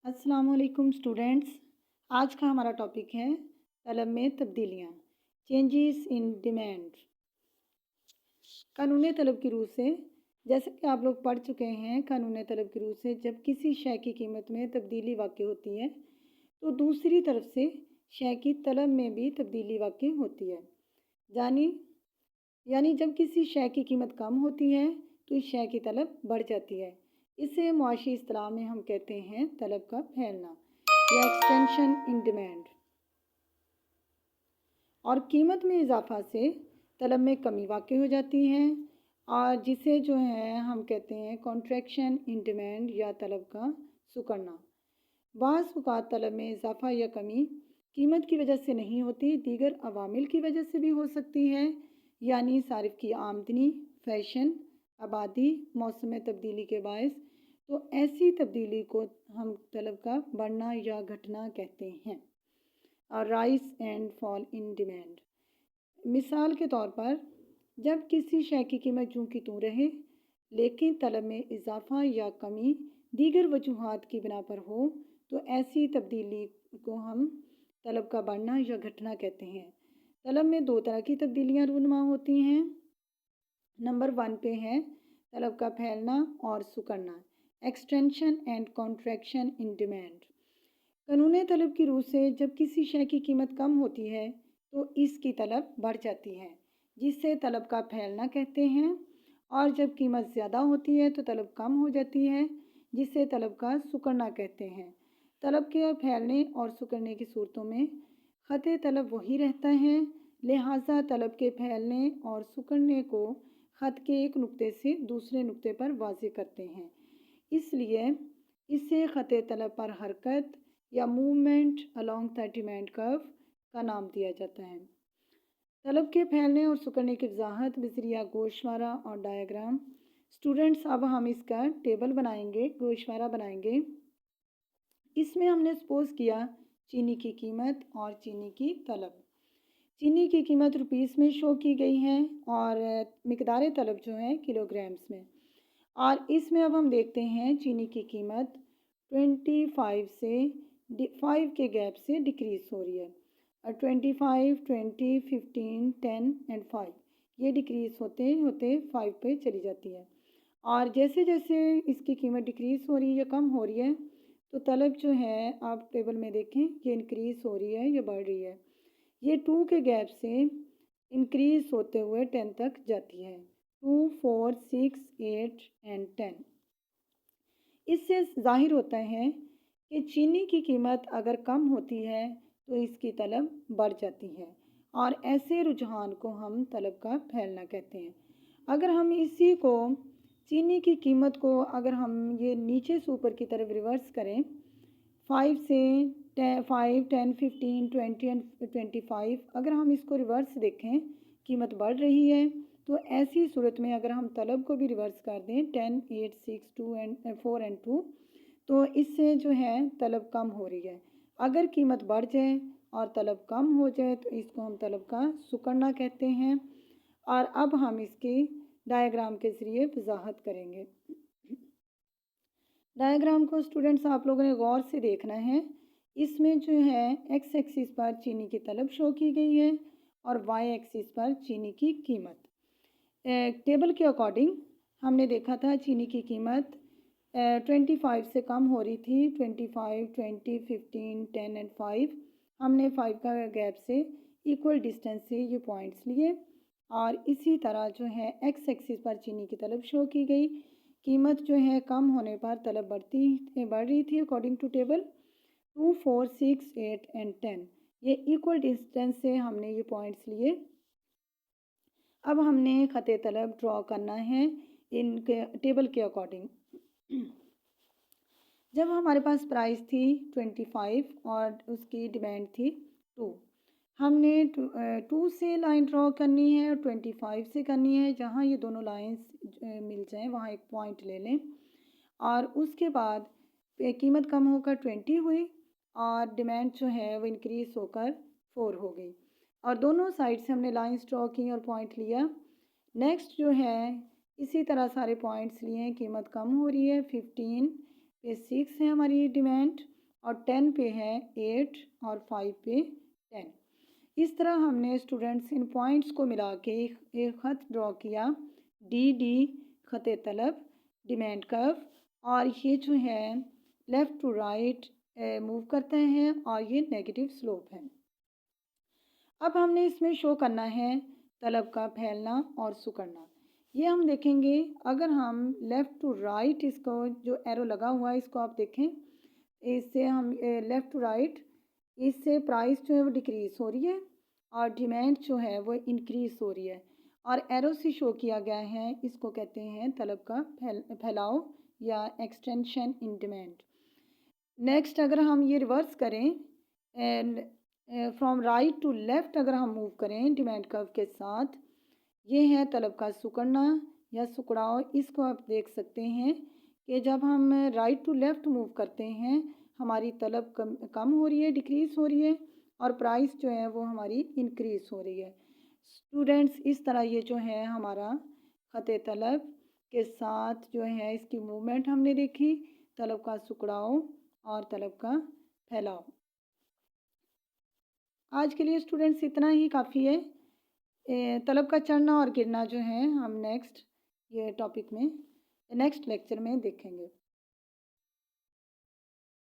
अस्सलाम वालेकुम स्टूडेंट्स। आज का हमारा टॉपिक है तलब में तब्दीलियाँ, चेंजेस इन डिमांड। कानून तलब की रूह से, जैसे कि आप लोग पढ़ चुके हैं, कानून तलब की रूह से जब किसी शय की कीमत में तब्दीली वाक़ होती है तो दूसरी तरफ से शय की तलब में भी तब्दीली वाक़ होती है। यानी यानी जब किसी शय की कीमत कम होती है तो इस शय की तलब बढ़ जाती है। इसे मुआशी इस्तिलाह में हम कहते हैं तलब का फैलना या एक्सटेंशन इन डिमांड। और कीमत में इजाफा से तलब में कमी वाक़ हो जाती है और जिसे जो है हम कहते हैं कॉन्ट्रैक्शन इन डिमांड या तलब का सुकड़ना। बाज़ औक़ात तलब में इजाफा या कमी कीमत की वजह से नहीं होती, दीगर अवामिल की वजह से भी हो सकती है, यानी सारिफ की आमदनी, फैशन, आबादी, मौसम में तब्दीली के बायस। तो ऐसी तब्दीली को हम तलब का बढ़ना या घटना कहते हैं। और rice and fall in demand, मिसाल के तौर पर जब किसी शय की कीमत यूं की त्यों रहे लेकिन तलब में इजाफा या कमी दीगर वजूहात की बिना पर हो तो ऐसी तब्दीली को हम तलब का बढ़ना या घटना कहते हैं। तलब में दो तरह की तब्दीलियाँ रूनुमा होती हैं। नंबर 1 पे है तलब का फैलना और सुकड़ना, extension and contraction in demand. कानून तलब की रूह से जब किसी शय की कीमत कम होती है तो इसकी तलब बढ़ जाती है, जिससे तलब का फैलना कहते हैं। और जब कीमत ज़्यादा होती है तो तलब कम हो जाती है, जिसे तलब का सुकड़ना कहते हैं। तलब के फैलने और सुकड़ने की सूरतों में ख़त तलब वही रहता है, लिहाजा तलब के फैलने और सुकड़ने को ख़त के एक नुक्ते से दूसरे नुक्ते पर वाज़े करते हैं। इसलिए इसे ख़त तलब पर हरकत या movement along the demand curve का नाम दिया जाता है। तलब के फैलने और सुकड़ने की वजाहत बज़रिया गोशवारा और डायग्राम। स्टूडेंट्स, अब हम इसका टेबल बनाएंगे, गोशवारा बनाएंगे। इसमें हमने सपोज किया चीनी की कीमत और चीनी की तलब। चीनी की कीमत रुपीस में शो की गई है और मिकदार तलब जो है किलोग्राम्स में। और इसमें अब हम देखते हैं चीनी की कीमत 25 से 5 के गैप से डिक्रीज़ हो रही है। और 25, 20, 15, 10 एंड 5 ये डिक्रीज़ होते होते 5 पे चली जाती है। और जैसे जैसे इसकी कीमत डिक्रीज़ हो रही है या कम हो रही है तो तलब जो है आप टेबल में देखें ये इंक्रीज़ हो रही है या बढ़ रही है। ये 2 के गैप से इंक्रीज़ होते हुए 10 तक जाती है। 2, 4, 6, 8 एंड 10। इससे ज़ाहिर होता है कि चीनी की कीमत अगर कम होती है तो इसकी तलब बढ़ जाती है और ऐसे रुझान को हम तलब का फैलना कहते हैं। अगर हम इसी को चीनी की कीमत को अगर हम ये नीचे से ऊपर की तरफ रिवर्स करें 5 से 5, 10, 15, 20 एंड 25, अगर हम इसको रिवर्स देखें कीमत बढ़ रही है तो ऐसी सूरत में अगर हम तलब को भी रिवर्स कर दें 10, 8, 6, 2 एंड 4 एंड 2 तो इससे जो है तलब कम हो रही है। अगर कीमत बढ़ जाए और तलब कम हो जाए तो इसको हम तलब का सुकड़ना कहते हैं। और अब हम इसकी डायग्राम के ज़रिए वजाहत करेंगे। डायग्राम को स्टूडेंट्स आप लोगों ने गौर से देखना है। इसमें जो है एक्स एक्सिस पर चीनी की तलब शो की गई है और वाई एक्सिस पर चीनी की कीमत। टेबल के अकॉर्डिंग हमने देखा था चीनी की कीमत 25 से कम हो रही थी। 25, 20, 15, 10 एंड 5 हमने 5 का गैप से इक्वल डिस्टेंस से ये पॉइंट्स लिए और इसी तरह जो है एक्स एक्सिस पर चीनी की तलब शो की गई। कीमत जो है कम होने पर तलब बढ़ रही थी अकॉर्डिंग टू टेबल। 2, 4, 6, 8 एंड 10 ये इक्वल डिस्टेंस से हमने ये पॉइंट्स लिए। अब हमने ख़त तलब ड्रॉ करना है इनके टेबल के अकॉर्डिंग। जब हमारे पास प्राइस थी 25 और उसकी डिमांड थी 2, हमने 2 से लाइन ड्रॉ करनी है और 25 से करनी है। जहाँ ये दोनों लाइंस मिल जाएं वहाँ एक पॉइंट ले लें और उसके बाद कीमत कम होकर 20 हुई और डिमांड जो है वो इंक्रीज़ होकर 4 हो गई और दोनों साइड से हमने लाइंस ड्रॉ की और पॉइंट लिया। नेक्स्ट जो है इसी तरह सारे पॉइंट्स लिए, कीमत कम हो रही है 15 पे 6 है हमारी डिमांड और 10 पे है 8 और 5 पे 10। इस तरह हमने स्टूडेंट्स इन पॉइंट्स को मिला के एक ख़त ड्रॉ किया, डी ख़त तलब, डिमांड कर्व, और ये जो है लेफ़्ट टू राइट मूव करते हैं और ये नेगेटिव स्लोप है। अब हमने इसमें शो करना है तलब का फैलना और सिकुड़ना। ये हम देखेंगे अगर हम लेफ़्ट टू राइट, इसको जो एरो लगा हुआ है इसको आप देखें, इससे हम लेफ़्ट टू राइट, इससे प्राइस जो है वो डिक्रीज़ हो रही है और डिमांड जो है वो इंक्रीज़ हो रही है, और एरो से शो किया गया है, इसको कहते हैं तलब का फैलाव या एक्सटेंशन इन डिमांड। नेक्स्ट अगर हम ये रिवर्स करें and from right to left अगर हम मूव करें डिमांड कर्व के साथ, ये है तलब का सिकुड़ना या सिकुड़ाव। इसको आप देख सकते हैं कि जब हम राइट टू लेफ़्ट मूव करते हैं हमारी तलब कम हो रही है, डिक्रीज़ हो रही है, और प्राइस जो है वो हमारी इंक्रीज़ हो रही है। स्टूडेंट्स इस तरह ये जो है हमारा ख़त तलब के साथ जो है इसकी मूवमेंट हमने देखी, तलब का सिकुड़ाव और तलब का फैलाव। आज के लिए स्टूडेंट्स इतना ही काफ़ी है। तलब का चढ़ना और गिरना जो है हम नेक्स्ट ये टॉपिक में नेक्स्ट लेक्चर में देखेंगे।